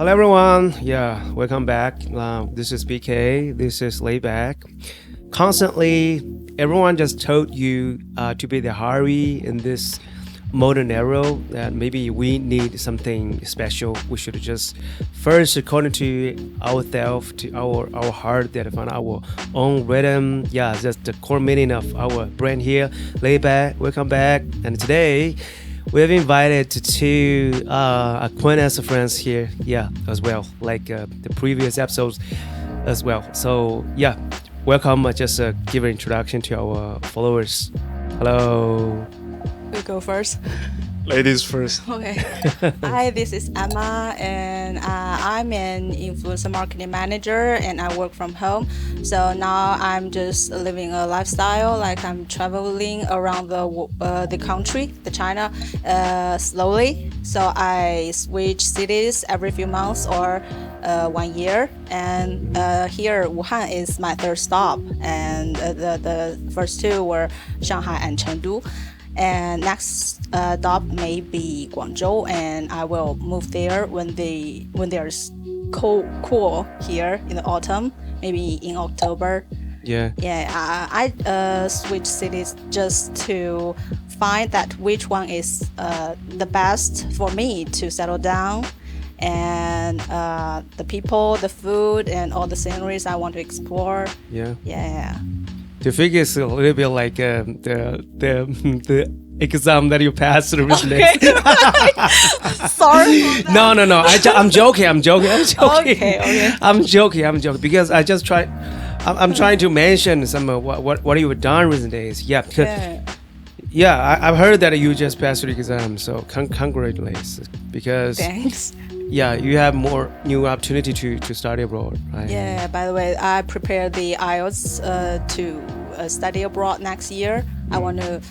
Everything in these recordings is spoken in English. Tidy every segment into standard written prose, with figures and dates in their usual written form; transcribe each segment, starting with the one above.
Hello everyone, welcome back. This is BK, this is LayBack. Constantly, everyone just told you to be the hurry in this modern era that maybe we need something special. We should just first, according to ourselves, to our heart, that find our own rhythm. Yeah, that's the core meaning of our brand here. LayBack, welcome back. And today, we have invited two acquaintance friends here, as well, like the previous episodes as well. So, welcome. Just give an introduction to our followers. Hello. You go first. Ladies first. Okay. Hi, this is Emma, and I'm an influencer marketing manager, and I work from home. So now I'm just living a lifestyle, like I'm traveling around the country, the China, slowly. So I switch cities every few months or 1 year. And here, Wuhan is my third stop, and the first two were Shanghai and Chengdu. And next stop may be Guangzhou, and I will move there when there's cool here in the autumn, maybe in October. I switch cities just to find that which one is the best for me to settle down, and the people, the food, and all the sceneries I want to explore. The figure is a little bit like the exam that you passed recently. Okay. Sorry. No. I'm joking. Okay. I'm joking because I just try. I'm trying to mention some what you've done recent days. I've heard that you just passed the exam. So congratulations. Because thanks. You have more new opportunity to study abroad, right? Yeah, by the way, I prepared the IELTS to study abroad next year. I want to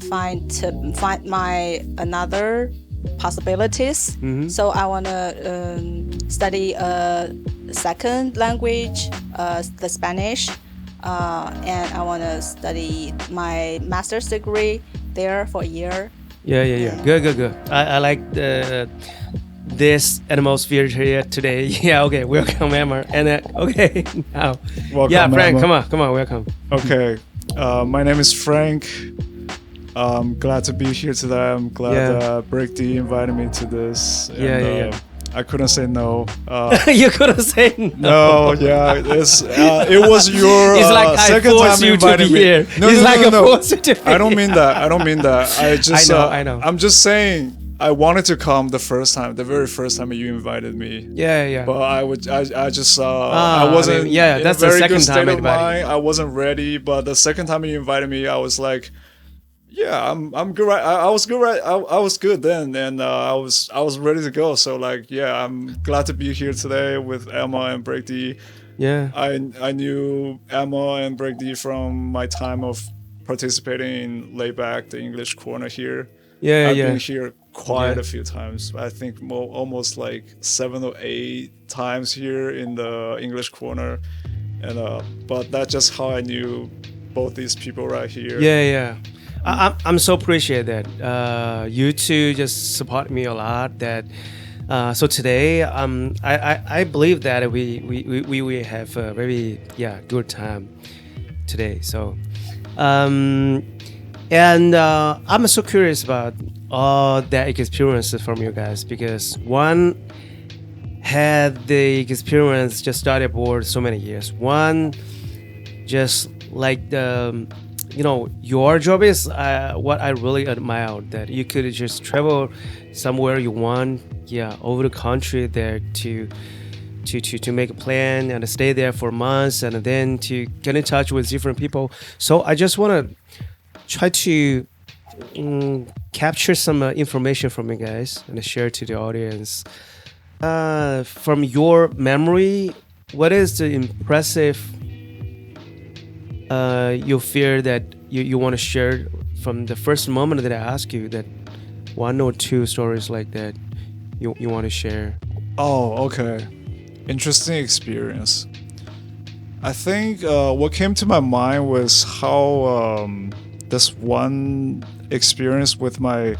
find my another possibilities. Mm-hmm. So I want to study a second language, the Spanish, and I want to study my master's degree there for a year. Yeah. Good. I like this atmosphere here today. Okay. Welcome, Emma. And okay, now. Welcome, Frank. Emma. Come on. Welcome. Okay. My name is Frank. I'm glad to be here today. I'm glad Break D invited me to this. I couldn't say no. You couldn't say no. No, it was your it's like second I forced time you inviting to be me. here. No, it's no, like no, no. Forced you to be I don't mean that. I just I know. I'm just saying I wanted to come the very first time you invited me. Yeah. But I wasn't in that's a very the second good state time of mind. I wasn't ready, but the second time you invited me, I was like, I'm good. I was good. Right, I was good then, and I was ready to go. So I'm glad to be here today with Emma and Break D. Yeah. I knew Emma and Break D from my time of participating in LayBack, the English corner here. I've been here quite a few times. I think almost like 7 or 8 times here in the English corner, and but that's just how I knew both these people right here. I'm so appreciate that. You two just support me a lot. That so today I believe that we have a very good time today. So and I'm so curious about all that experiences from you guys, because one had the experience just study abroad so many years. One just like the your job is what I really admire, that you could just travel somewhere you want, over the country there to make a plan and stay there for months and then to get in touch with different people. So I just want to try to capture some information from you guys and share to the audience. From your memory, what is the impressive you fear that you want to share from the first moment that I ask you, that 1 or 2 stories like that you want to share? Oh, okay. Interesting experience. I think what came to my mind was how this one experience with my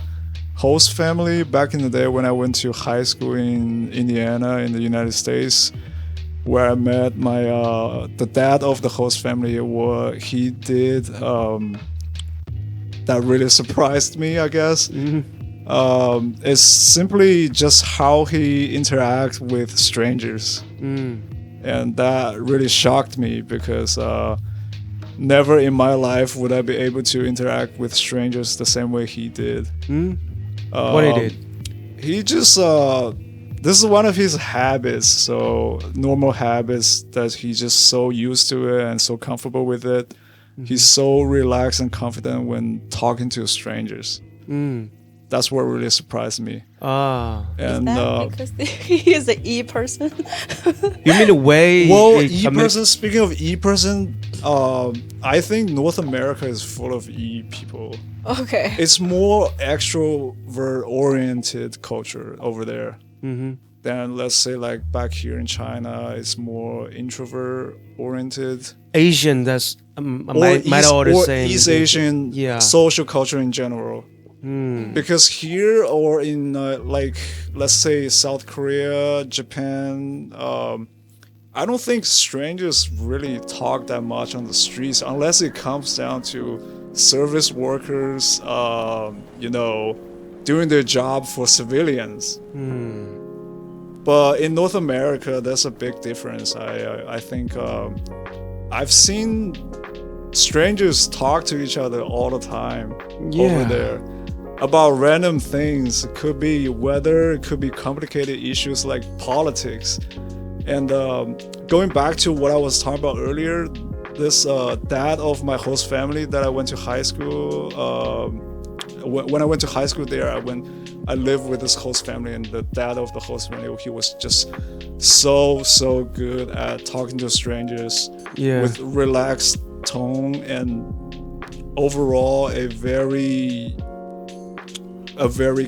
host family back in the day when I went to high school in Indiana in the United States, where I met my the dad of the host family. What he did that really surprised me, I guess. Is simply just how he interacts with strangers. And that really shocked me because never in my life would I be able to interact with strangers the same way he did. What he did? He just this is one of his habits, so normal habits that he's just so used to it and so comfortable with it. He's so relaxed and confident when talking to strangers. That's what really surprised me. And, is that because he is an E person? You mean the way? Well, E person. Speaking of E person, I think North America is full of E people. Okay. It's more extrovert-oriented culture over there. Then let's say like back here in China, it's more introvert-oriented. Asian, that's might order saying East Asian social culture in general. Because here or in like let's say South Korea, Japan, I don't think strangers really talk that much on the streets unless it comes down to service workers, doing their job for civilians. But in North America, there's a big difference. I think I've seen strangers talk to each other all the time over there about random things. It could be weather, it could be complicated issues like politics. And going back to what I was talking about earlier, this dad of my host family that I went to high school, when I went to high school there, I lived with this host family, and the dad of the host family, he was just so good at talking to strangers with relaxed tone and overall a very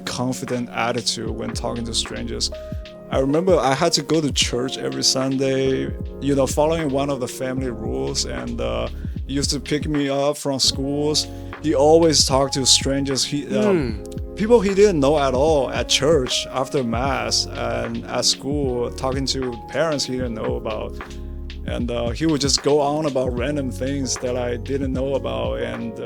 confident attitude when talking to strangers. I remember I had to go to church every Sunday, following one of the family rules, and he used to pick me up from schools. He always talked to strangers, people he didn't know at all at church after mass and at school, talking to parents he didn't know about. And he would just go on about random things that I didn't know about. And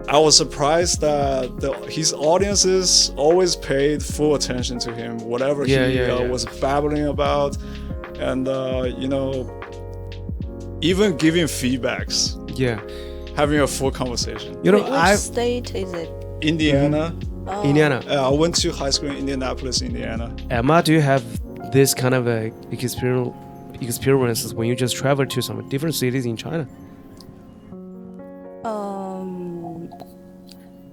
I was surprised that his audiences always paid full attention to him, whatever he was babbling about. And, even giving feedbacks. Having a full conversation. Which state is it? Indiana. Oh. Indiana. I went to high school in Indianapolis, Indiana. Emma, do you have this kind of experiences when you just travel to some different cities in China?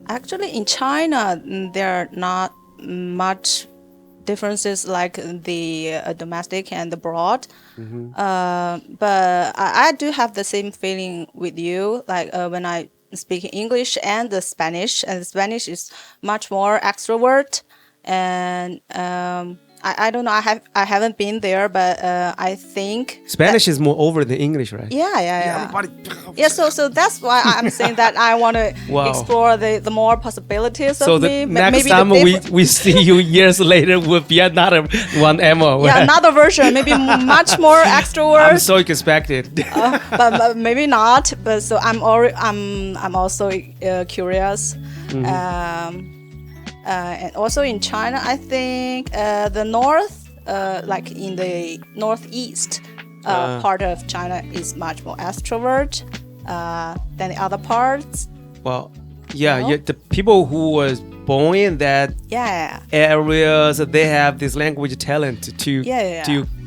Actually, in China, there are not much differences like the domestic and abroad. But I do have the same feeling with you, like when I speak English and the Spanish is much more extrovert. And I don't know, I haven't been there, but I think Spanish is more over than English, right? Yeah. So that's why I'm saying that I want to explore the more possibilities of me. So the next time we see you years later will be another one, Emma. Yeah, another version, maybe much more extrovert. I'm so expected. but maybe not. But so I'm also curious. And also in China, I think the north, like in the northeast part of China, is much more extrovert than the other parts. Well, the people who was born in that areas, they have this language talent to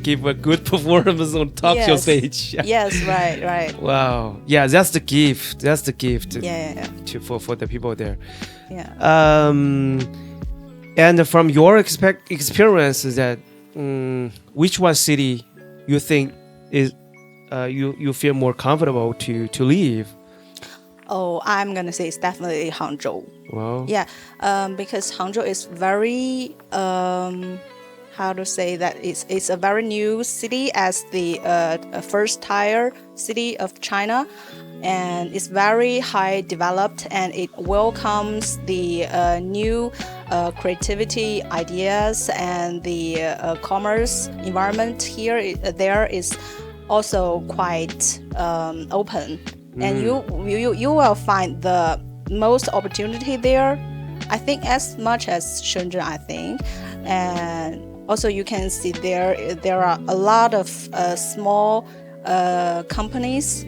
give a good performance on talk show stage. Yes, right. Wow. Yeah, that's the gift. That's the gift for the people there. And from your experience, that which one city you think is you feel more comfortable to live? Oh, I'm gonna say it's definitely Hangzhou. Wow. Yeah, because Hangzhou is very how to say that it's a very new city as the first tier city of China, and it's very high developed, and it welcomes the new creativity ideas, and the commerce environment here there is also quite open, and you will find the most opportunity there, I think, as much as Shenzhen, I think. And also you can see there are a lot of small companies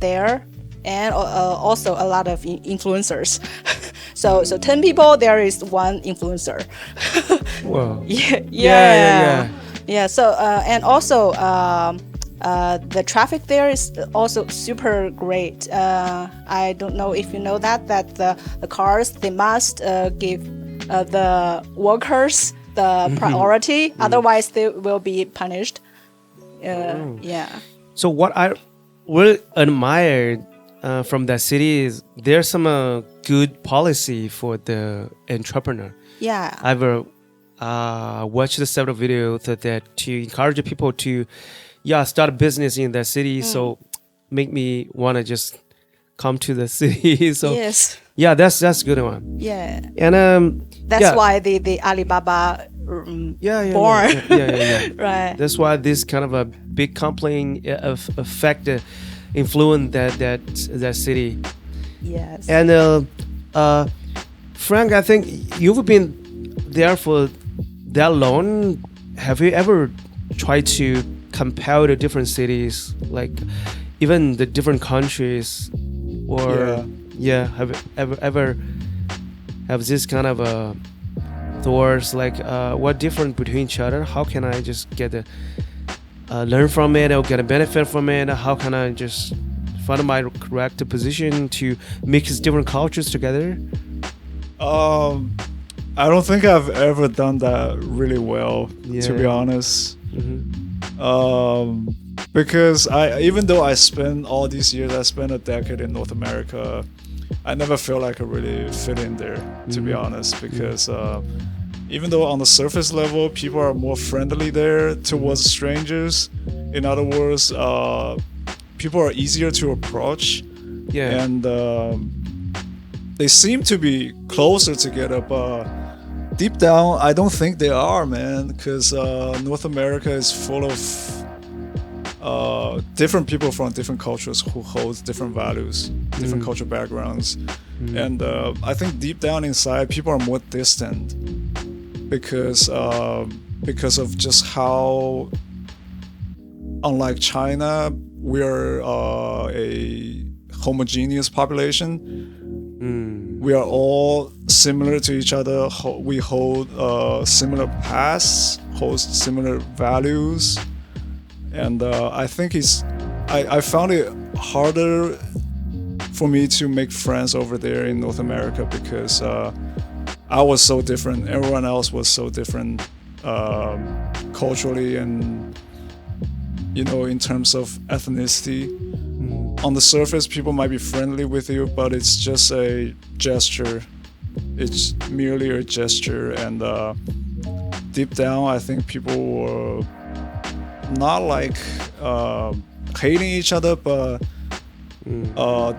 there, and also a lot of influencers. So 10 people, there is one influencer. Wow. Yeah. So and also the traffic there is also super great. I don't know if you know that the cars, they must give the workers the priority, otherwise they will be punished. Yeah. So what I really admire from that city is there's some good policy for the entrepreneur. Yeah. I've watched several videos that to encourage people to start a business in that city. So make me want to just come to the city. So yes. Yeah, that's a good one. Yeah. And that's why the Alibaba born. Yeah. Right. That's why this kind of a big complaint affect influence that city. Yes. And Frank, I think you've been there for that long. Have you ever tried to compare the different cities, like even the different countries, or have you ever have this kind of thoughts, like what different between each other? How can I just get learn from it or get a benefit from it? How can I just find my correct position to mix different cultures together? I don't think I've ever done that really well, to be honest. Because even though I spent all these years, I spent a decade in North America, I never felt like I really fit in there, to be honest, because even though on the surface level, people are more friendly there towards strangers. In other words, people are easier to approach, and they seem to be closer together, but deep down, I don't think they are, man, because North America is full of different people from different cultures who hold different values, different cultural backgrounds. And I think deep down inside, people are more distant because of just how, unlike China, we are a homogeneous population. We are all similar to each other. We hold similar pasts, hold similar values, and I think I found it harder for me to make friends over there in North America because I was so different. Everyone else was so different culturally and in terms of ethnicity. On the surface, people might be friendly with you, but it's just a gesture. It's merely a gesture, and deep down, I think people were not like hating each other, but I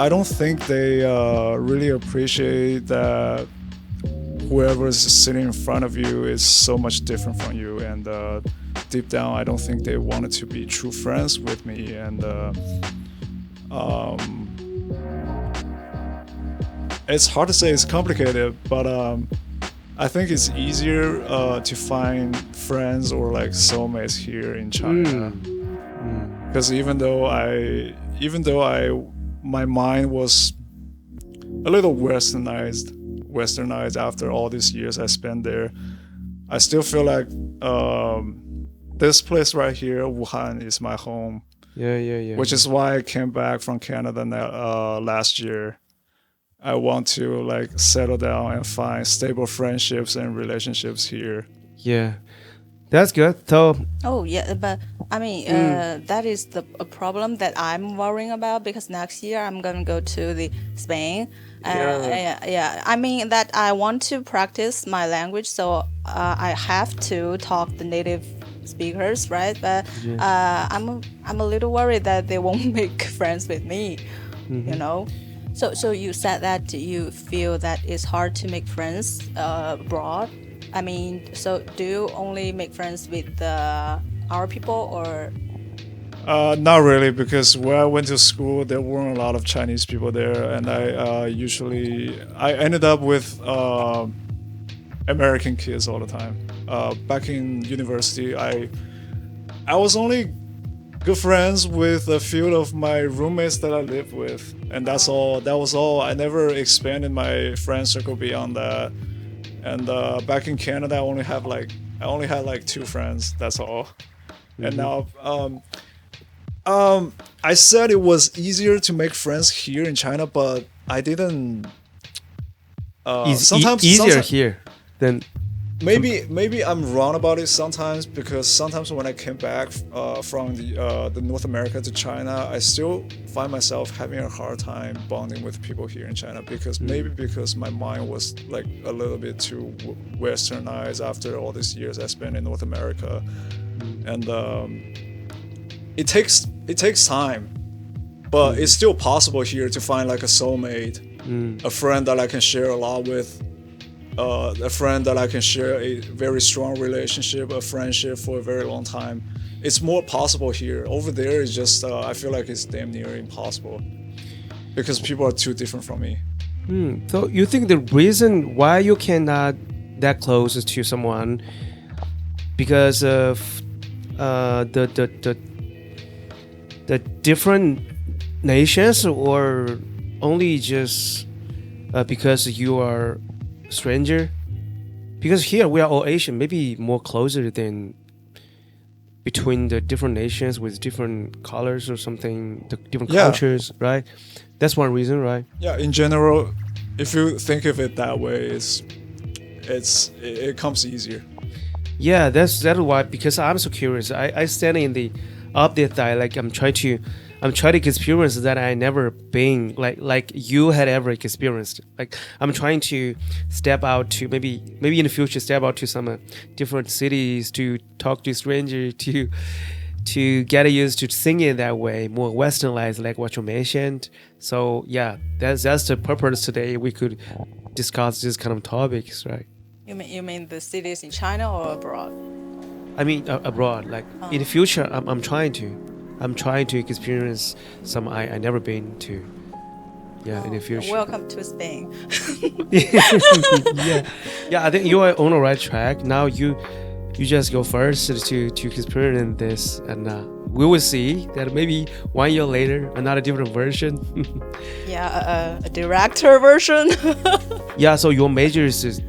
don't think they really appreciate that whoever's sitting in front of you is so much different from you, and deep down, I don't think they wanted to be true friends with me, and it's hard to say. It's complicated, but I think it's easier to find friends or like soulmates here in China, because even though my mind was a little westernized after all these years I spent there, I still feel like this place right here, Wuhan, is my home. Yeah. Which is why I came back from Canada last year. I want to like settle down and find stable friendships and relationships here. Yeah, That's good. So. Oh yeah, but I mean, that is a problem that I'm worrying about because next year I'm gonna go to the Spain. Yeah. I mean that I want to practice my language, so I have to talk the native speakers, right? But I'm a little worried that they won't make friends with me, you know. So you said that you feel that it's hard to make friends abroad. I mean, so do you only make friends with our people or? Not really, because where I went to school, there weren't a lot of Chinese people there, and I ended up with American kids all the time. Back in university, I was only good friends with a few of my roommates that I lived with, and that's all. That was all. I never expanded my friend circle beyond that. And back in Canada, I only had like 2 friends. That's all. And now, I said it was easier to make friends here in China, but I didn't. Sometimes here than. Maybe I'm wrong about it sometimes, because sometimes when I came back from the North America to China, I still find myself having a hard time bonding with people here in China, because maybe because my mind was like a little bit too westernized after all these years I spent in North America, and it takes time, but it's still possible here to find like a soulmate, a friend that I can share a lot with. A friend that I can share a very strong relationship, a friendship for a very long time. It's more possible here. Over there, it's just I feel like it's damn near impossible because people are too different from me. So you think the reason why you cannot that close to someone because of the different nations, or only just because you are stranger? Because here we are all Asian, maybe more closer than between the different nations with different colors or something, the different cultures, right? That's one reason, right? Yeah, in general, if you think of it that way, it comes easier. Yeah, that's why, because I'm so curious. I stand in the update side, like I'm trying to experience that I never been like you had ever experienced. Like I'm trying to step out to maybe in the future step out to some different cities to talk to strangers, to get used to singing that way, more westernized, like what you mentioned. So yeah, that's the purpose today. We could discuss this kind of topics, right? You mean the cities in China or abroad? I mean abroad. Like in the future, I'm trying to experience some I never been to. Yeah, in the future. Welcome to Spain. Yeah. I think you are on the right track. Now you just go first to experience this, and we will see that maybe 1 year later another different version. Yeah, a director version. Yeah. So your major is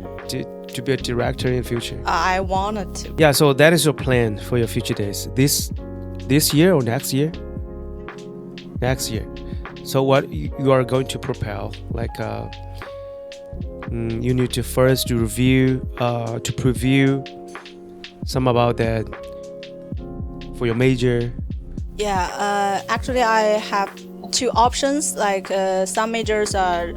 to be a director in the future. I wanted to. Yeah. So that is your plan for your future days. This year or next year? Next year. So what you are going to propel? Like you need to first to review, to preview some about that for your major. Yeah. Actually, I have 2 options. Like some majors are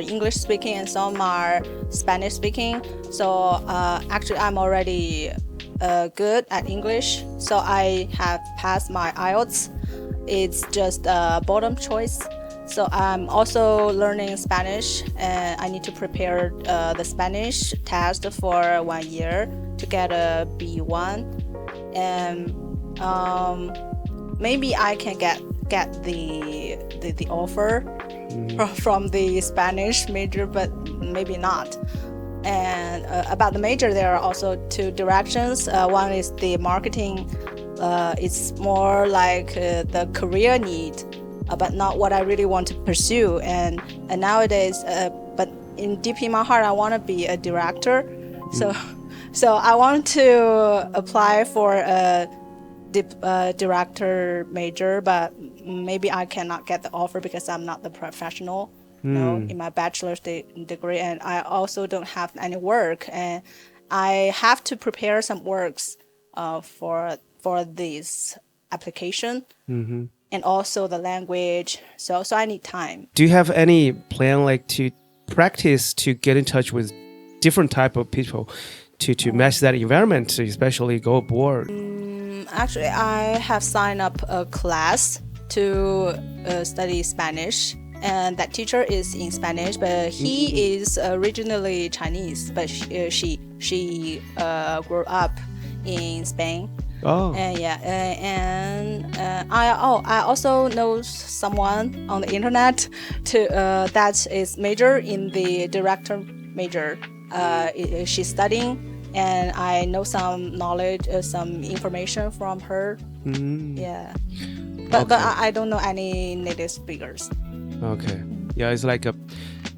English speaking and some are Spanish speaking. So actually, I'm already good at English, so I have passed my IELTS. It's just a bottom choice. So I'm also learning Spanish, and I need to prepare the Spanish test for 1 year to get a B1, and maybe I can get the offer from the Spanish major, but maybe not. And about the major, there are also 2 directions. One is the marketing. It's more like the career need, but not what I really want to pursue. And nowadays, but deep in my heart, I want to be a director. So I want to apply for a director major, but maybe I cannot get the offer because I'm not the professional. In my bachelor's degree, and I also don't have any work, and I have to prepare some works for this application, and also the language. So I need time. Do you have any plan like to practice to get in touch with different type of people to match that environment, especially go abroad? Actually, I have signed up a class to study Spanish, and that teacher is in Spanish, but he is originally Chinese, but she grew up in Spain. Oh. And I also know someone on the internet that is major in the director major. She's studying, and I know some knowledge, some information from her. Yeah, but I don't know any native speakers. Okay. Yeah, it's like a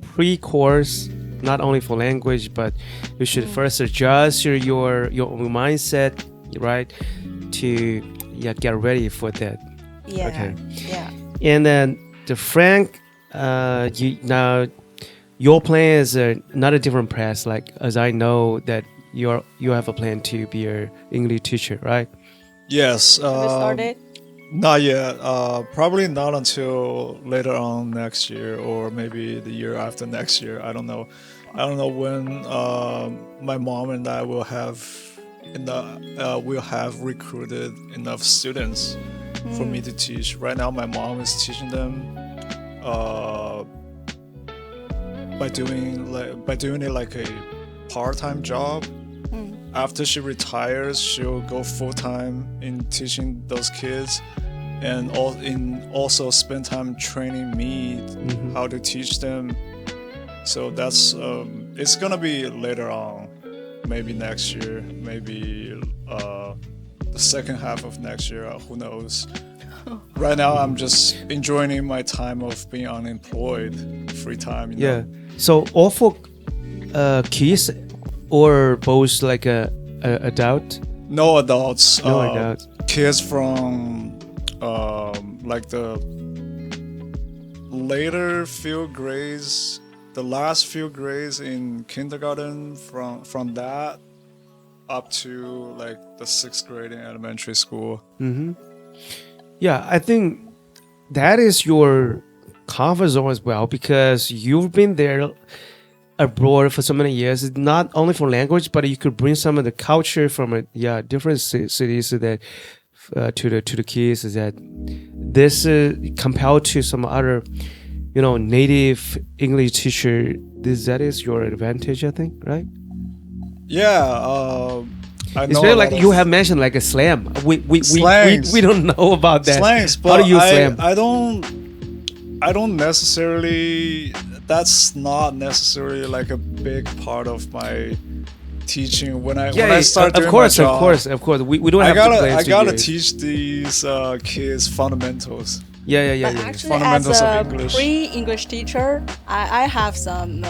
pre-course, not only for language, but you should first adjust your mindset, right, to get ready for that. Yeah. Okay. Yeah. And then the Frank, your plan is not a different path. Like as I know that you have a plan to be an English teacher, right? Yes. Have you started? Not yet. Probably not until later on next year, or maybe the year after next year. I don't know. I don't know when my mom and I will have recruited enough students for me to teach. Right now, my mom is teaching them by doing it like a part-time job. After she retires, she'll go full-time in teaching those kids, and also spend time training me how to teach them. So that's it's gonna be later on, maybe next year, maybe the second half of next year. Who knows? Right now, I'm just enjoying my time of being unemployed, free time. You know? So all for kids or both like adult? No adults. No adults. Kids from like the later few grades, the last few grades in kindergarten, from that up to like the 6th grade in elementary school. Yeah, I think that is your comfort zone as well, because you've been there abroad for so many years. It's not only for language, but you could bring some of the culture from different cities that to the kids. Is that this compared to some other native English teacher, that is your advantage, I think, right? Yeah. It's very like you have mentioned like a slam. We don't know about that. Slangs, but how do you slam? I don't necessarily. That's not necessarily like a big part of my teaching. When I start doing my job, of course. We don't have to play. I gotta teach these kids fundamentals. Yeah. Actually, Fundamentals as of a English. pre-English teacher, I have some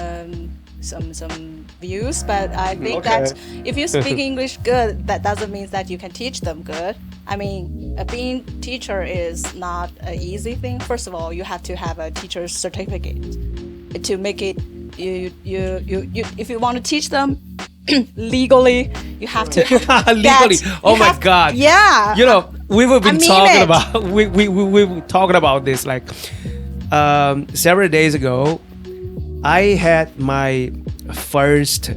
views, but I think that if you speak English good, that doesn't mean that you can teach them good. I mean, being teacher is not an easy thing. First of all, you have to have a teacher's certificate to make it. If you want to teach them legally, you have to legally. Oh my God! Yeah. We were talking about we were talking about this like several days ago. I had my first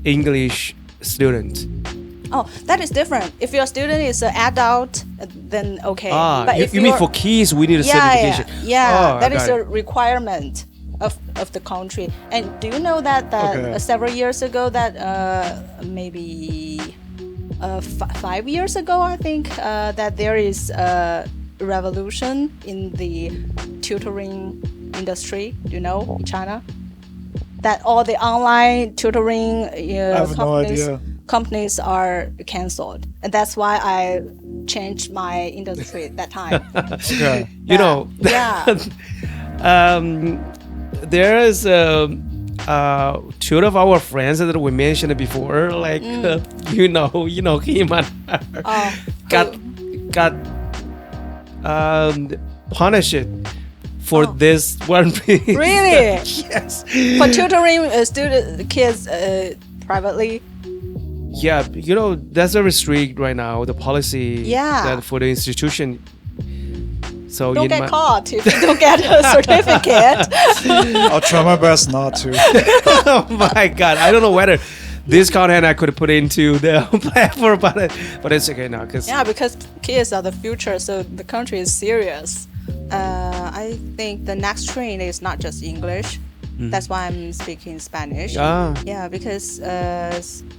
English student. Oh, that is different. If your student is an adult, then okay. But if you mean for kids, we need a certification. Yeah, that is a requirement of the country. And do you know that several years ago, that maybe 5 years ago, I think, that there is a revolution in the tutoring industry, in China? That all the online tutoring companies are cancelled, and that's why I changed my industry at that time. There is two of our friends that we mentioned before, like him and got punished for this one. Really? Yes. For tutoring kids privately? Yeah, that's very strict right now, the policy that for the institution. So don't get caught if you don't get a certificate. I'll try my best not to. Oh my God, I don't know whether this content I could put into the platform, but it's okay now. Because kids are the future, so the country is serious. I think the next trend is not just English. That's why I'm speaking Spanish. Yeah, because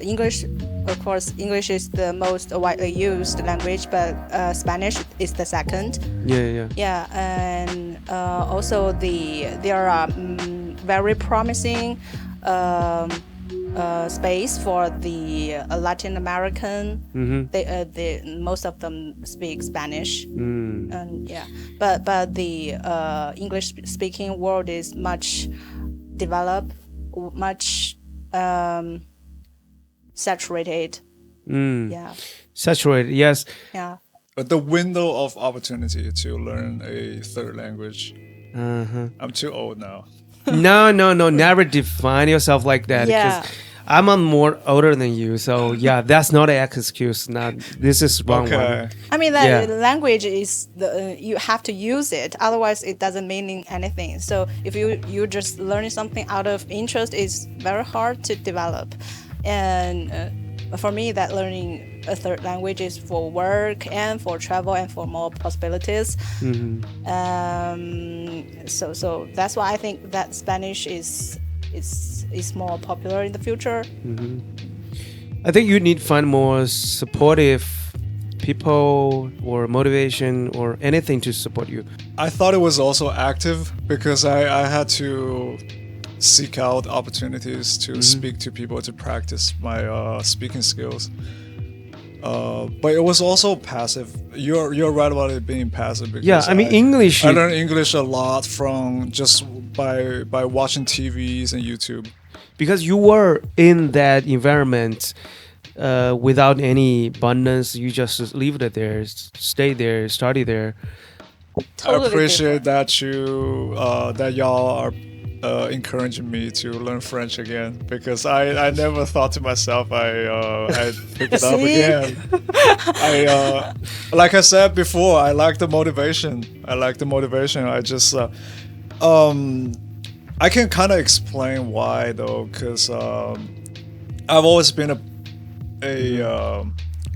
English, of course, English is the most widely used language, but Spanish is the second. Yeah, and also there are very promising space for the Latin American. They most of them speak Spanish. And but the English speaking world is much developed, much saturated. Saturated, yes. Yeah. But the window of opportunity to learn a third language. I'm too old now. No, never define yourself like that. Yeah. I'm more older than you, so that's not an excuse. Now this is wrong one. I mean, that language is you have to use it. Otherwise, it doesn't mean anything. So if you just learning something out of interest, it's very hard to develop. And for me, that learning a third language is for work and for travel and for more possibilities. So that's why I think that Spanish is more popular in the future. I think you need to find more supportive people or motivation or anything to support you. I thought it was also active because I had to seek out opportunities to speak to people, to practice my speaking skills. But it was also passive. You're right about it being passive. Because English. I learned English a lot from just by watching TVs and YouTube. Because you were in that environment without any abundance, you just leave it there, stay there, study there. Totally I appreciate different. that y'all are encouraging me to learn French again, because I never thought to myself I'd pick it up again. Like I said before, I like the motivation. I just I can kind of explain why though, because I've always been a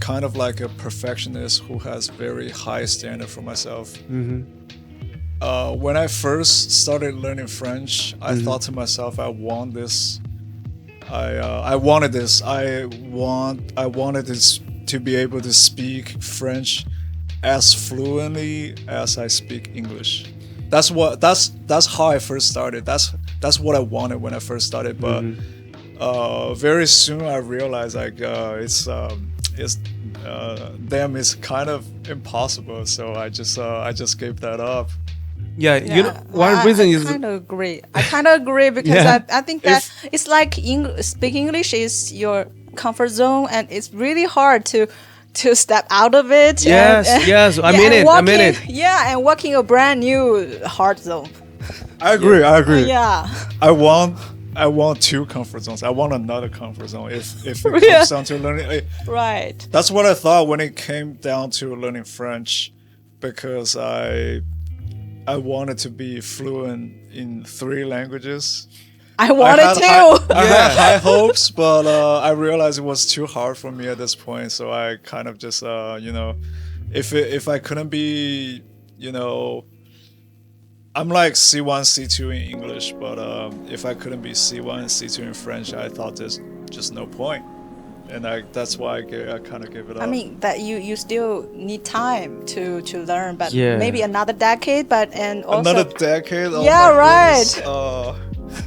kind of like a perfectionist who has very high standard for myself. When I first started learning French, I thought to myself, I want this. I wanted this. I wanted this to be able to speak French as fluently as I speak English. That's how I first started. That's what I wanted when I first started. But very soon I realized it's kind of impossible. So I just gave that up. One reason is I kind of agree. Because I think that it's like speaking English is your comfort zone, and it's really hard to step out of it. I mean it. Yeah, and walking a brand new hard zone. I agree. Yeah. I want two comfort zones. I want another comfort zone if it comes down to learning. Right. That's what I thought when it came down to learning French, because I wanted to be fluent in 3 languages. I wanted to. I had high hopes, but I realized it was too hard for me at this point. So I kind of just, if I couldn't be, I'm like C1, C2 in English, but if I couldn't be C1 and C2 in French, I thought there's just no point. And that's why I kind of gave it up. I mean, that you still need time to learn, but maybe another decade, and also... Another decade? Oh yeah, right.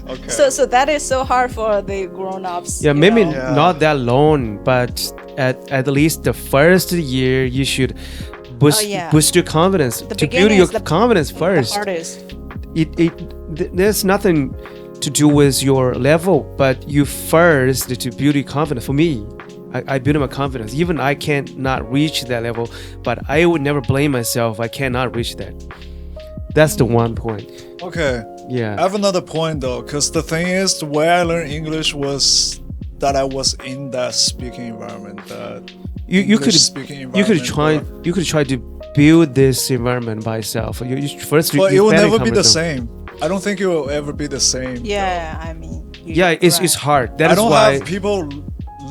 Okay. So that is so hard for the grown-ups. Yeah, maybe not that long, but at least the first year you should boost your confidence, to build your confidence first. The hardest. There's nothing to do with your level, but you first to build your confidence. For me, I build my confidence. Even I cannot reach that level, but I would never blame myself. I cannot reach that. That's the one point. Okay. Yeah. I have another point though, because the thing is, the way I learned English was that I was in that speaking environment. That you could try to build this environment by yourself. But it will never be the same. I don't think it will ever be the same. Yeah, I mean. It's hard. That I is don't why have people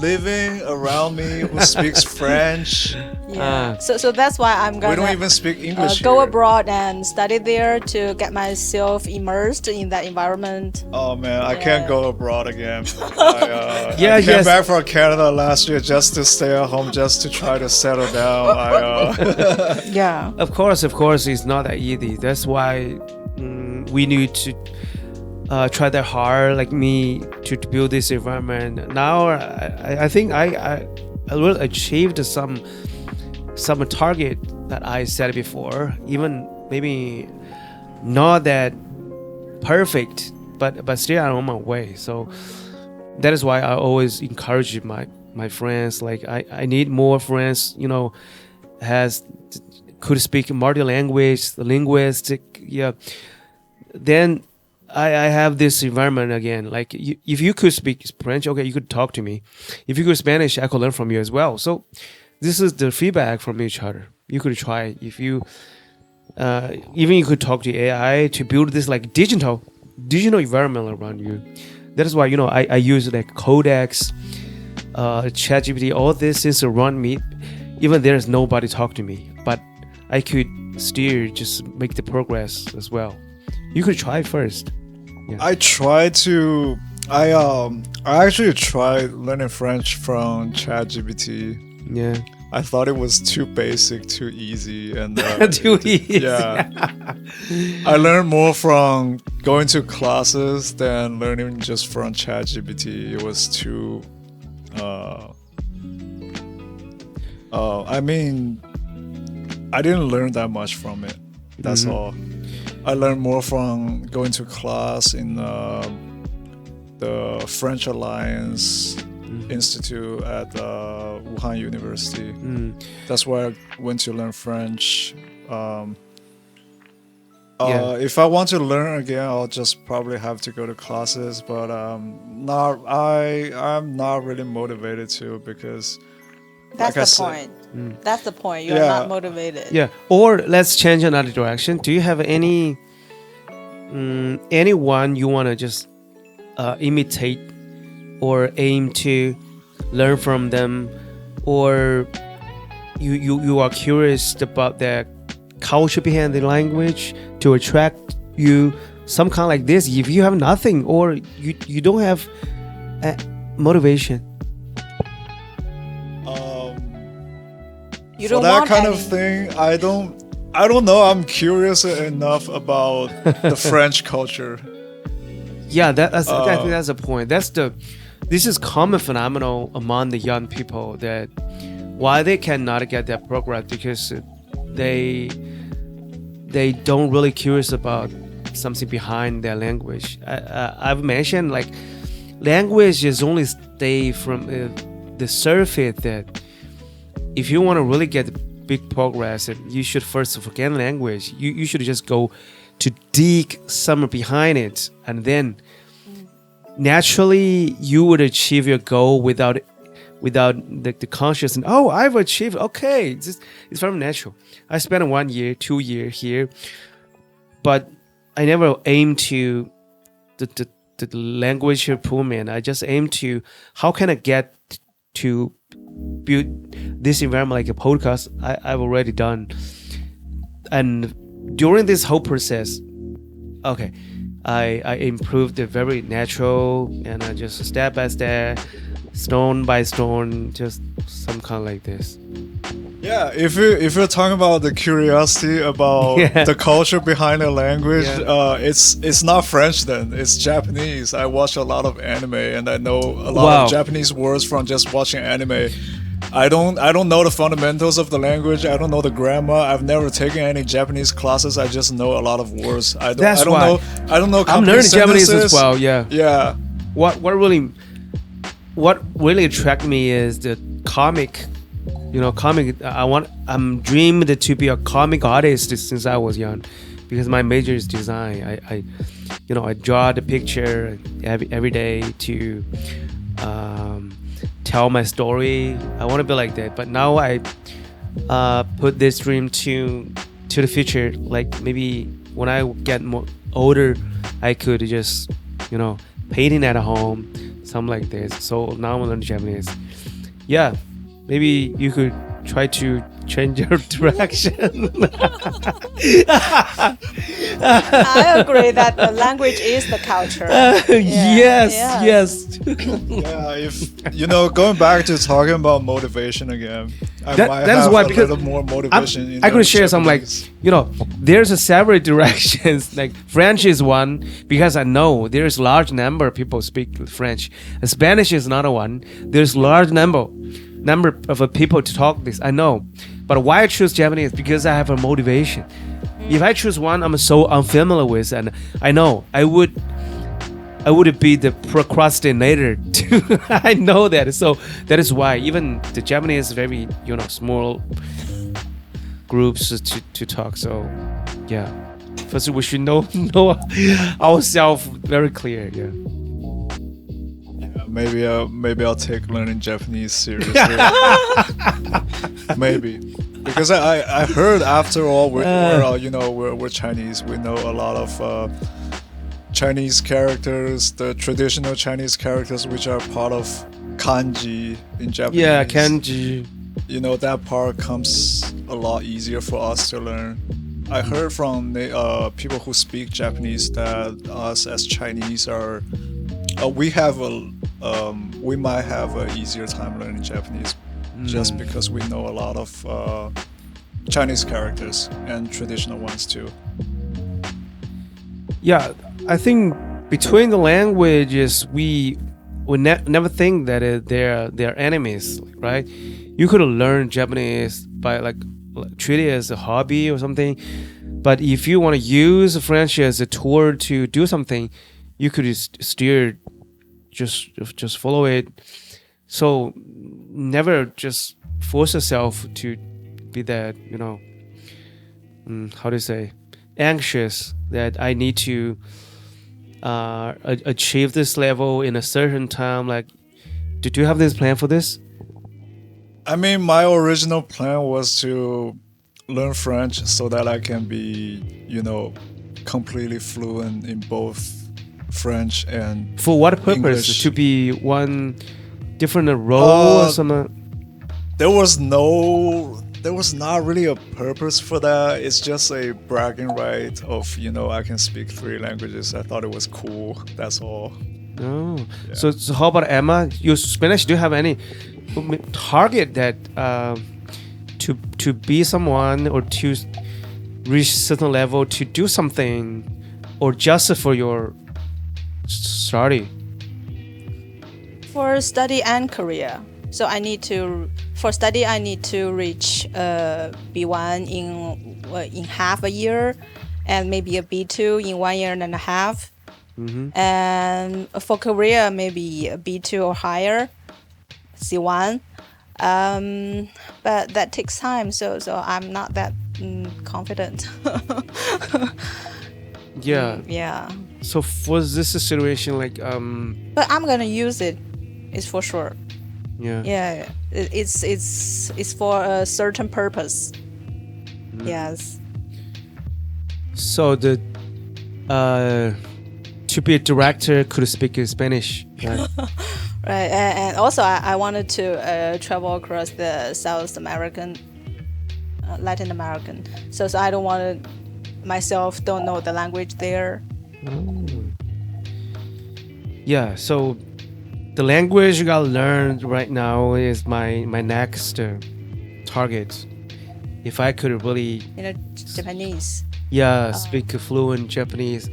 living around me who speaks French. Yeah. So that's why I'm gonna. We don't even speak English. Go here. abroad and study there to get myself immersed in that environment. Oh man, I can't go abroad again. I came back from Canada last year just to stay at home, just to try to settle down. Yeah. Of course, it's not that easy. That's why we need to try that hard, like me, to build this environment. Now, I think I will achieved some target that I set before. Even maybe not that perfect, but still I'm on my way. So that is why I always encourage my friends. Like I need more friends, could speak multi-language, linguistic. Yeah. Then I have this environment again. Like if you could speak French, okay, you could talk to me. If you could Spanish, I could learn from you as well. So this is the feedback from each other. You could try. If you even you could talk to AI to build this like digital environment around you. That is why I use like Codex, ChatGPT, all these things around me. Even there's nobody talk to me, but I could still just make the progress as well. You could try first. Yeah. I actually tried learning French from ChatGPT. Yeah. I thought it was too basic, too easy, and too easy. Yeah. I learned more from going to classes than learning just from ChatGPT. It was too. I mean, I didn't learn that much from it. That's all. I learned more from going to class in the French Alliance Institute at Wuhan University. That's where I went to learn French. If I want to learn again, I'll just probably have to go to classes. But I'm not really motivated to, because that's the point. That's the point. You're not motivated. Yeah. Or let's change another direction. Do you have anyone you want to just imitate or aim to learn from them, or you are curious about the culture behind the language to attract you, some kind like this? If you have nothing, or you don't have motivation, you for don't that want kind any. of thing, I don't know. I'm curious enough about the French culture. Yeah, I think that's the point. This is common phenomenon among the young people, that why they cannot get that progress, because they don't really curious about something behind their language. I've mentioned like language is only stay from the surface. That if you want to really get big progress, you should first forget language. You should just go to dig somewhere behind it, and then naturally you would achieve your goal without the consciousness. Oh, I've achieved. Okay, it's very natural. I spent 1 year, 2 years here, but I never aim to the language improvement. I just aim to how can I get to build this environment like a podcast I've already done. And during this whole process, okay, I improved it very natural, and I just step by step, stone by stone, just some kind of like this. Yeah, if you're talking about the curiosity about the culture behind the language, it's not French then, it's Japanese. I watch a lot of anime, and I know a lot of Japanese words from just watching anime. I don't know the fundamentals of the language. I don't know the grammar. I've never taken any Japanese classes. I just know a lot of words. I don't know. I'm learning Japanese as well. Yeah. Yeah. What really attracted me is the comic. I'm dreamed to be a comic artist since I was young, because my major is design. I draw the picture every day to tell my story. I want to be like that. But now I put this dream to the future. Like maybe when I get more older, I could just, painting at home, something like this. So now I'm learning Japanese. Yeah, maybe you could try to change your direction. I agree that the language is the culture. Yes. Yeah, if going back to talking about motivation again, I might that's have why, a because little more motivation. I could share some there's a several directions. Like French is one because I know there's a large number of people speak French. Spanish is another one. There's large number of people to talk this. I know, but why I choose Japanese? Because I have a motivation. If I choose one I'm so unfamiliar with, and I know I would be the procrastinator too. I know that. So that is why even the Japanese very small groups to talk. So yeah, first we should know ourselves very clear. Yeah. Maybe I'll take learning Japanese seriously. Maybe. Because I heard after all we're Chinese. We know a lot of Chinese characters, the traditional Chinese characters, which are part of kanji in Japanese. Yeah, kanji. That part comes a lot easier for us to learn. I heard from people who speak Japanese that us as Chinese we might have an easier time learning Japanese just because we know a lot of Chinese characters and traditional ones too. Yeah, I think between the languages we never think that they're enemies, right? You could learn Japanese by like treat it as a hobby or something, but if you want to use French as a tool to do something, you could just follow it. So never just force yourself to be that how to say anxious that I need to achieve this level in a certain time. Like, did you have this plan for this? I mean, my original plan was to learn French so that I can be completely fluent in both French and for what purpose? English. To be one different role or something? There was not really a purpose for that. It's just a bragging right of I can speak 3 languages. I thought it was cool. That's all. Oh, yeah. So how about Emma? Your Spanish, do you have any target that to be someone or to reach certain level to do something, or just for your study? For study and career. So for study I need to reach B1 in half a year, and maybe a B2 in 1 year and a half. Mm-hmm. And for career, maybe a B2 or higher, C1. But that takes time, so I'm not that confident. Yeah. So for this situation, but I'm gonna use it. It's for sure. Yeah. It's for a certain purpose. Mm. Yes. So to be a director could speak Spanish, right? Right, and also I wanted to travel across the South American, Latin American. So I don't want to myself don't know the language there. Oh. Yeah, so the language you gotta learn right now is my next target. If I could really Japanese. Yeah, speak fluent Japanese.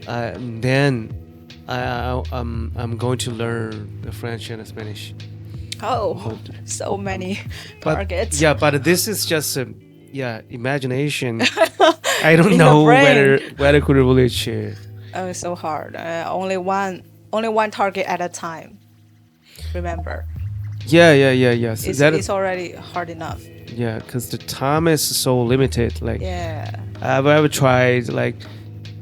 Then I'm going to learn the French and the Spanish. Oh, so many targets. Yeah, but this is just imagination. I don't know whether I could really achieve. Oh, it's so hard. Only one target at a time. Remember. Yeah. So it's already hard enough. Yeah, because the time is so limited. I've ever tried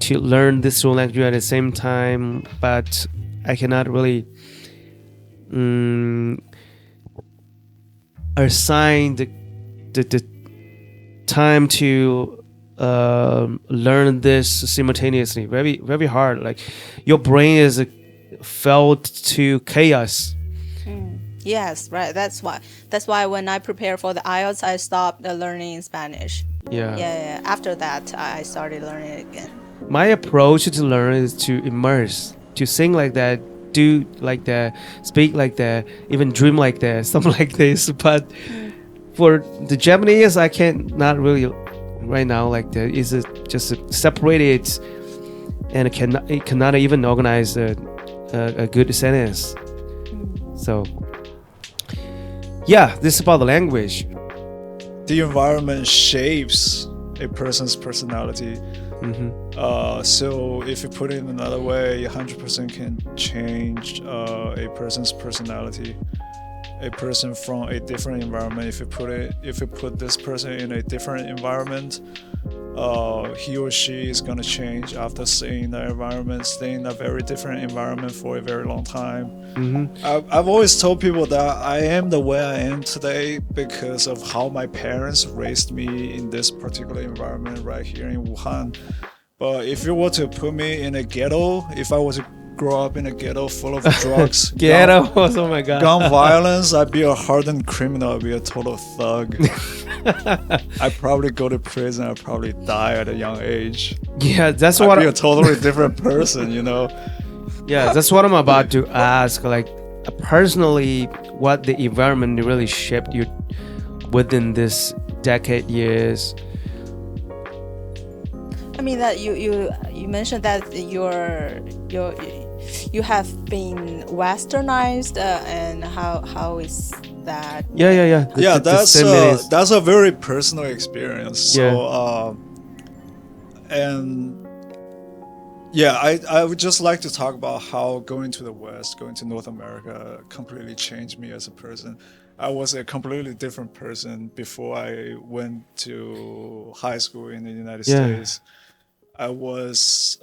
to learn this language at the same time, but I cannot really assign the time to learn this simultaneously. Very, very hard. Like your brain is filled to chaos. Yes, right. That's why when I prepare for the IELTS, I stopped learning Spanish. Yeah. After that, I started learning it again. My approach to learn is to immerse, to sing like that, do like that, speak like that, even dream like that, something like this. But for the Japanese, I cannot really right now like that. It's just separated, and it cannot even organize a good sentence. So, yeah, this is about the language. The environment shapes a person's personality. So if you put it in another way, 100% can change a person's personality. A person from a different environment, if you put this person in a different environment, he or she is gonna change after staying in a very different environment for a very long time. I've always told people that I am the way I am today because of how my parents raised me in this particular environment right here in Wuhan. But if you were to put me in a ghetto, if I was to grow up in a ghetto full of drugs, oh my god, gun violence, I'd be a hardened criminal. I'd be a total thug. I'd probably go to prison. I'd probably die at a young age. Yeah, that's I'd be a totally different person, you know. Yeah, that's what I'm about to ask. Like personally, what the environment really shaped you within this decade years. I mean that you mentioned that you have been westernized, and how is that? Yeah. That's a very personal experience. So I would just like to talk about how going to the West, going to North America, completely changed me as a person. I was a completely different person before I went to high school in the United States. I was,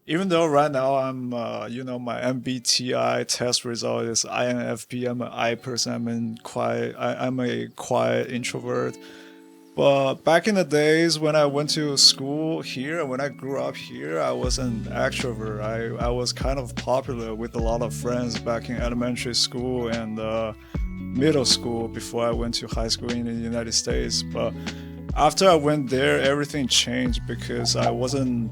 even though right now I'm, my MBTI test result is INFP. I'm an I person. I'm a quiet introvert. But back in the days when I went to school here, when I grew up here, I was an extrovert. I was kind of popular with a lot of friends back in elementary school and middle school before I went to high school in the United States. But after I went there, everything changed because I wasn't.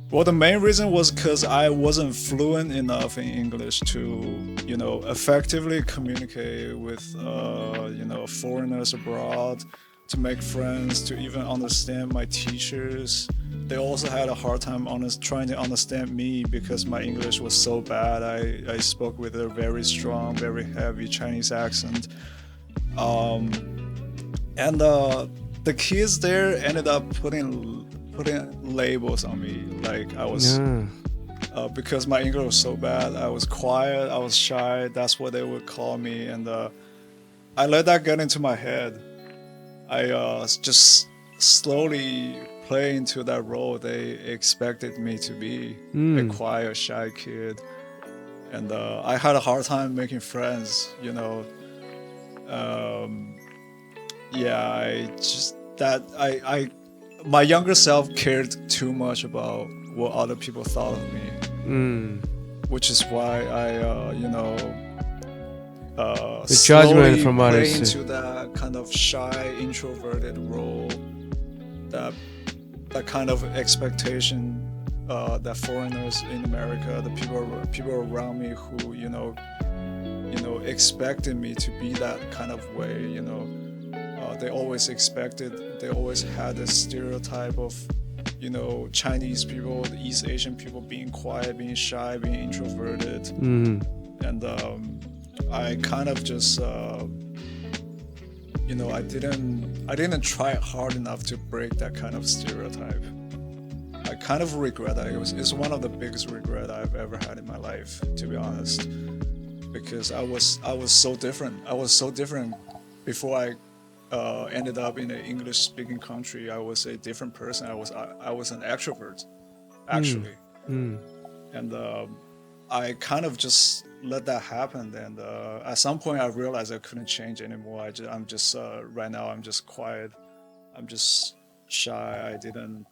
Well, the main reason was because I wasn't fluent enough in English to, effectively communicate with, foreigners abroad, to make friends, to even understand my teachers. They also had a hard time trying to understand me because my English was so bad. I spoke with a very strong, very heavy Chinese accent. And the kids there ended up putting labels on me. Like I was, because my English was so bad, I was quiet, I was shy. That's what they would call me. And I let that get into my head. I just slowly play into that role they expected me to be, a quiet, shy kid. And I had a hard time making friends, my younger self cared too much about what other people thought of me, which is why I, the judgment from play others into that kind of shy, introverted role, that kind of expectation that foreigners in America, the people around me who, expected me to be that kind of way, they always had this stereotype of, Chinese people, the East Asian people being quiet, being shy, being introverted. And I kind of just, I didn't try hard enough to break that kind of stereotype. I kind of regret that. It's one of the biggest regrets I've ever had in my life, to be honest, because I was so different. I was so different before I ended up in an English-speaking country. I was a different person. I was an extrovert, actually, and I kind of just let that happen. And at some point, I realized I couldn't change anymore. I'm just right now. I'm just quiet. I'm just shy. I didn't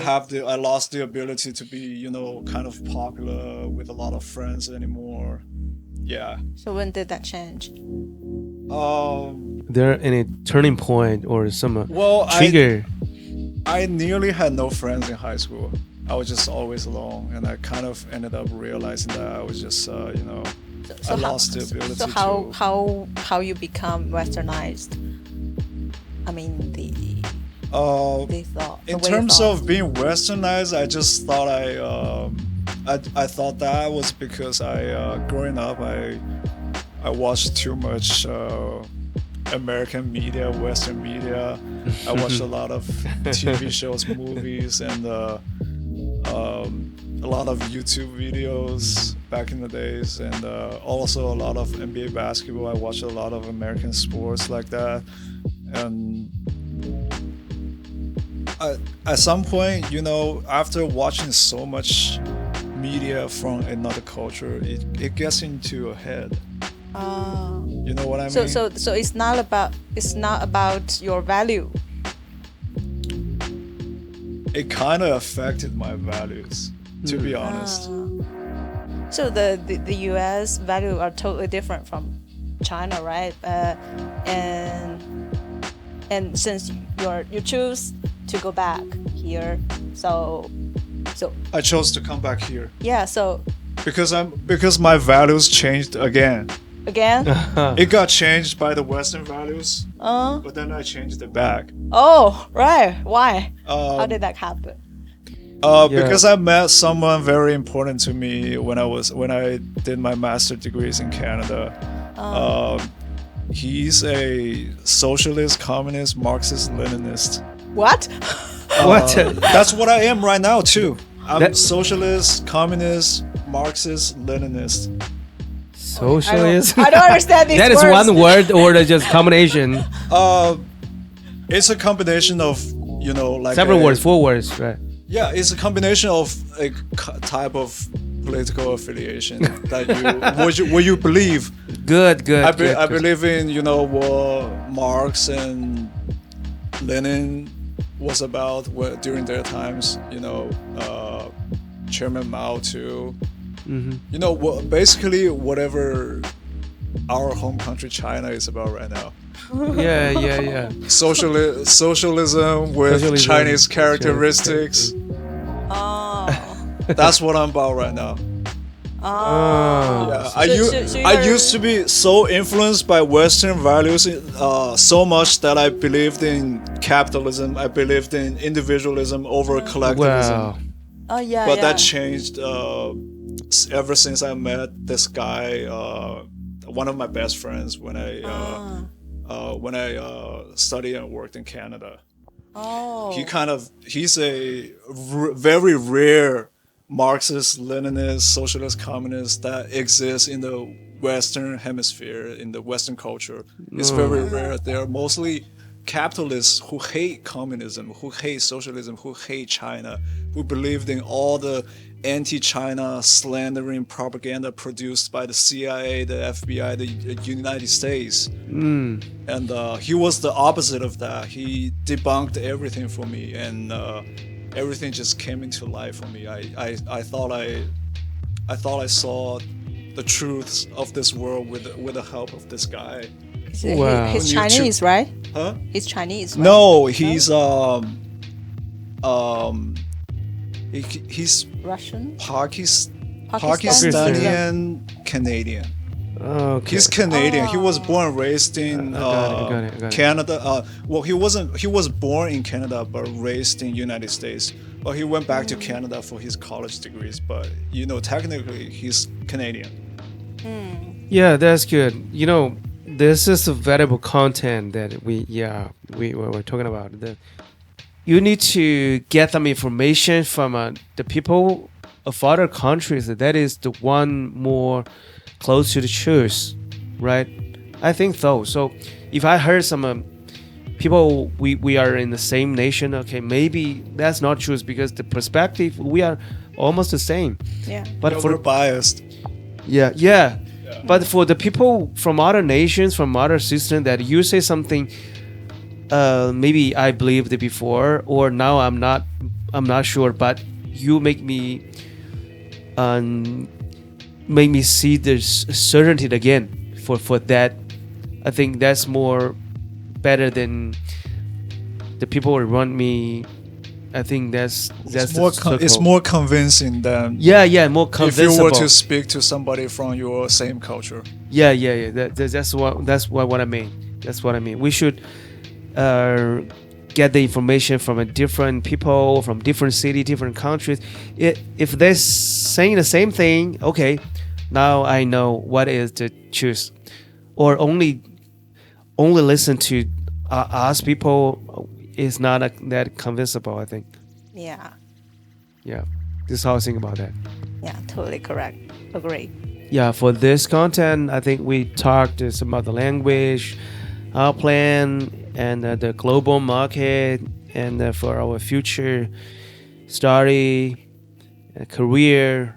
have I lost the ability to be, kind of popular with a lot of friends anymore. Yeah. So when did that change? There any turning point or some trigger? I nearly had no friends in high school. I was just always alone, and I kind of ended up realizing that I was just, I lost the ability. So how you become westernized? I mean the thought. In terms of being westernized, I just thought I thought that was because growing up I watched too much American media, Western media. I watched a lot of TV shows, movies, and a lot of YouTube videos back in the days, and also a lot of NBA basketball. I watched a lot of American sports like that, and at some point, after watching so much media from another culture, it gets into your head. You know what I mean? So it's not about your value. It kind of affected my values, to be honest. So the U.S. value are totally different from China, right? And since you choose to go back here, so I chose to come back here. Yeah. So because my values changed again. Again? It got changed by the Western values, but then I changed it back. Oh, right. Why? How did that happen? Because I met someone very important to me when I did my master's degrees in Canada. He's a socialist, communist, Marxist, Leninist. What? What? That's what I am right now too. I'm socialist, communist, Marxist, Leninist. Socialist? I don't understand these That words. is one word or just combination? It's a combination of, like several words, 4 words, right? Yeah, it's a combination of a type of political affiliation that what you believe. Good. I believe in, what Marx and Lenin was about during their times, Chairman Mao too. Mm-hmm. Basically whatever our home country China is about right now. Yeah. Socialism with Chinese characteristics. Oh. That's what I'm about right now. Oh. Yeah. I used to be so influenced by Western values so much that I believed in capitalism. I believed in individualism over collectivism. Wow. Oh yeah. But that changed ever since I met this guy, one of my best friends when I studied and worked in Canada. Oh. He's a very rare Marxist, Leninist, socialist, communist that exists in the Western hemisphere, in the Western culture. It's very rare. They're mostly capitalists who hate communism, who hate socialism, who hate China, who believed in all the anti-China slandering propaganda produced by the CIA, the FBI, the United States. And he was the opposite of that. He debunked everything for me, and everything just came into life for me. I thought I saw the truths of this world with the help of this guy. Wow. He's Chinese, right? Huh? He's Chinese, right? No, he's he's Russian? Pakistani Canadian. Okay. He's Canadian. He was born and raised in got it. Canada. Well, he was born in Canada but raised in United States. But he went back to Canada for his college degrees. But technically he's Canadian. Yeah, that's good. This is a valuable content that we were talking about. You need to get some information from the people of other countries. That is the one more close to the truth, right? I think so. So if I heard some people, we are in the same nation, okay, maybe that's not true because the perspective, we are almost the same. Yeah. But we're biased. Yeah. But for the people from other nations, from other systems, that you say something, maybe I believed it before, or now I'm not sure, but you make me see the certainty again for that. I think that's more better than the people around me. I think that's it's more convincing than more convincible. If you were to speak to somebody from your same culture. Yeah. That's what I mean. That's what I mean. We should get the information from a different people, from different city, different countries. If they're saying the same thing, okay, now I know what is to choose. Or only listen to us people is not that convincible, I think. Yeah. This is how I think about that. Yeah, totally correct. Agree. Yeah, for this content, I think we talked about the language, our plan, and the global market, and for our future study, career.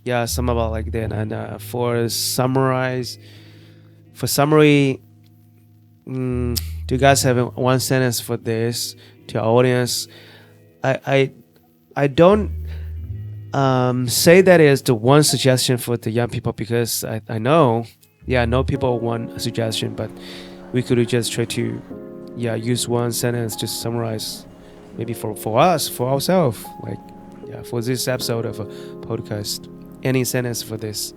Yeah, some about like that. And for summary, do you guys have one sentence for this to our audience? I don't say that as the one suggestion for the young people, because I know people want a suggestion, but we could just try to use one sentence to summarize, maybe for us, for ourselves, for this episode of a podcast. Any sentence for this?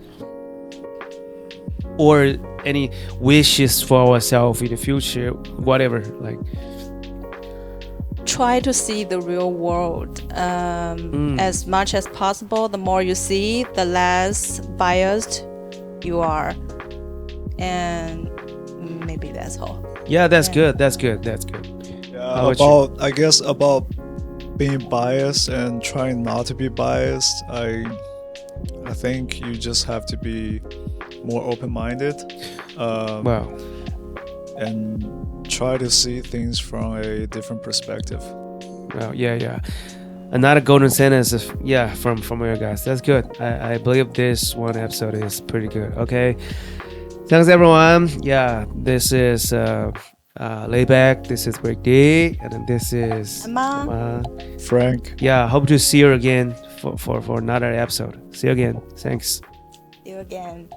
Or any wishes for ourselves in the future, whatever. Try to see the real world as much as possible. The more you see, the less biased you are. And maybe that's all. Yeah, that's good. Yeah, I guess about being biased and trying not to be biased, I think you just have to be more open-minded. And try to see things from a different perspective. Well, yeah. Another golden sentence from you guys. That's good. I believe this one episode is pretty good. Okay. Thanks everyone. Yeah, this is LayBack. This is Break D, and this is Emma. Frank. Yeah, hope to see you again for another episode. See you again. Thanks. See you again.